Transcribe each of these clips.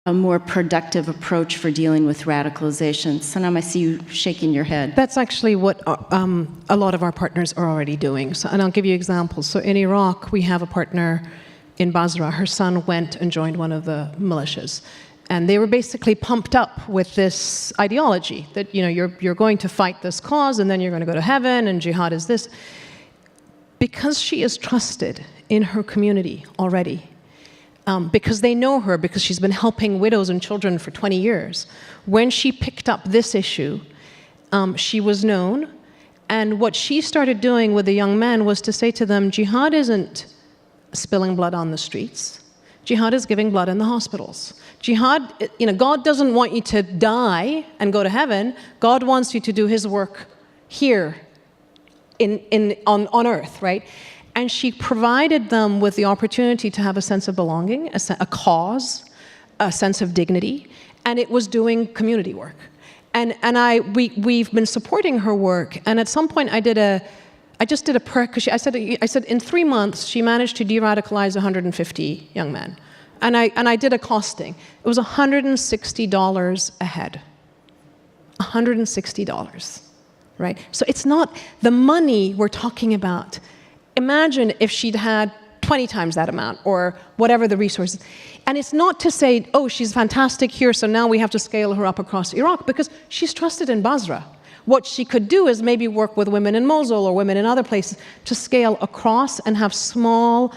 a more productive approach for dealing with radicalization? Sanam, I see you shaking your head. That's actually what a lot of our partners are already doing. So, and I'll give you examples. So in Iraq, we have a partner in Basra. Her son went and joined one of the militias. And they were basically pumped up with this ideology that, you know, you're going to fight this cause and then you're going to go to heaven and jihad is this. Because she is trusted in her community already, because they know her, because she's been helping widows and children for 20 years. When she picked up this issue, she was known. And what she started doing with the young men was to say to them, jihad isn't spilling blood on the streets. Jihad is giving blood in the hospitals. Jihad, you know, God doesn't want you to die and go to heaven. God wants you to do his work here on earth, right? And she provided them with the opportunity to have a sense of belonging, a cause, a sense of dignity, and it was doing community work. And we've been supporting her work. And at some point, I just did a prayer because I said in 3 months she managed to de-radicalize 150 young men, and I did a costing. It was $160 a head. $160, right? So it's not the money we're talking about. Imagine if she'd had 20 times that amount or whatever the resources. And it's not to say, oh, she's fantastic here, so now we have to scale her up across Iraq, because she's trusted in Basra. What she could do is maybe work with women in Mosul or women in other places to scale across and have small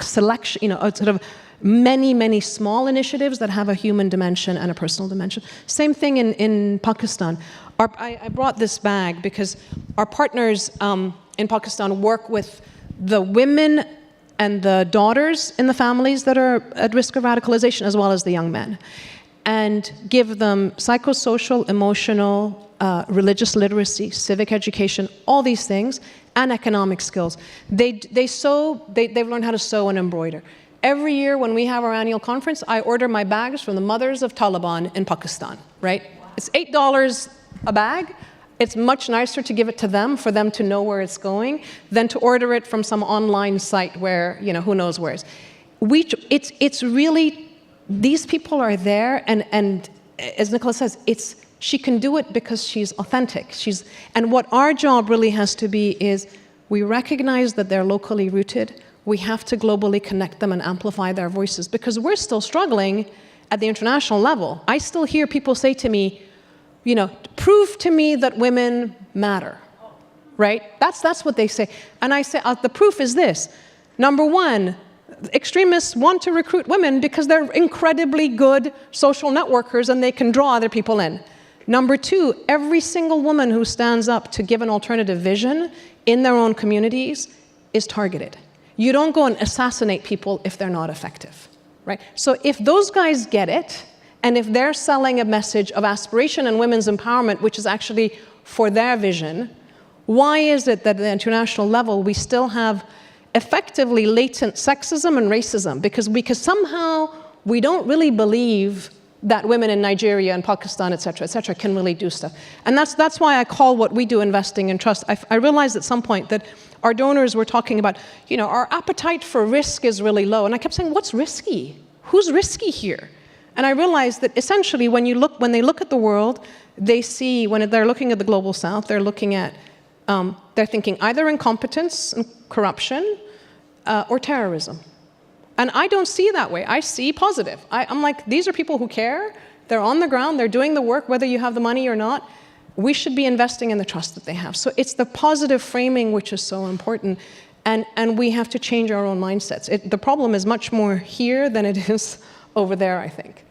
selection, you know, sort of many small initiatives that have a human dimension and a personal dimension. Same thing in Pakistan. I brought this bag because our partners in Pakistan work with the women and the daughters in the families that are at risk of radicalization, as well as the young men, and give them psychosocial, emotional, religious literacy, civic education, all these things, and economic skills. They've learned how to sew and embroider. Every year when we have our annual conference, I order my bags from the mothers of Taliban in Pakistan, right? It's $8 a bag. It's much nicer to give it to them, for them to know where it's going, than to order it from some online site where, you know, who knows where. It's really, these people are there, and as Nicola says, she can do it because she's authentic. And what our job really has to be is, we recognize that they're locally rooted. We have to globally connect them and amplify their voices, because we're still struggling at the international level. I still hear people say to me, you know, prove to me that women matter, right? That's what they say. And I say, the proof is this. Number one, extremists want to recruit women because they're incredibly good social networkers and they can draw other people in. Number two, every single woman who stands up to give an alternative vision in their own communities is targeted. You don't go and assassinate people if they're not effective, right? So if those guys get it, and if they're selling a message of aspiration and women's empowerment, which is actually for their vision, why is it that at the international level we still have effectively latent sexism and racism? Because somehow we don't really believe that women in Nigeria and Pakistan, et cetera, can really do stuff. And that's why I call what we do investing in trust. I realized at some point that our donors were talking about, you know, our appetite for risk is really low. And I kept saying, what's risky? Who's risky here? And I realized that essentially when they look at the world, they see, when they're looking at the global south, they're looking at, they're thinking either incompetence and corruption or terrorism. And I don't see it that way. I see positive. I'm like, these are people who care. They're on the ground. They're doing the work, whether you have the money or not. We should be investing in the trust that they have. So it's the positive framing which is so important. And we have to change our own mindsets. The problem is much more here than it is over there, I think.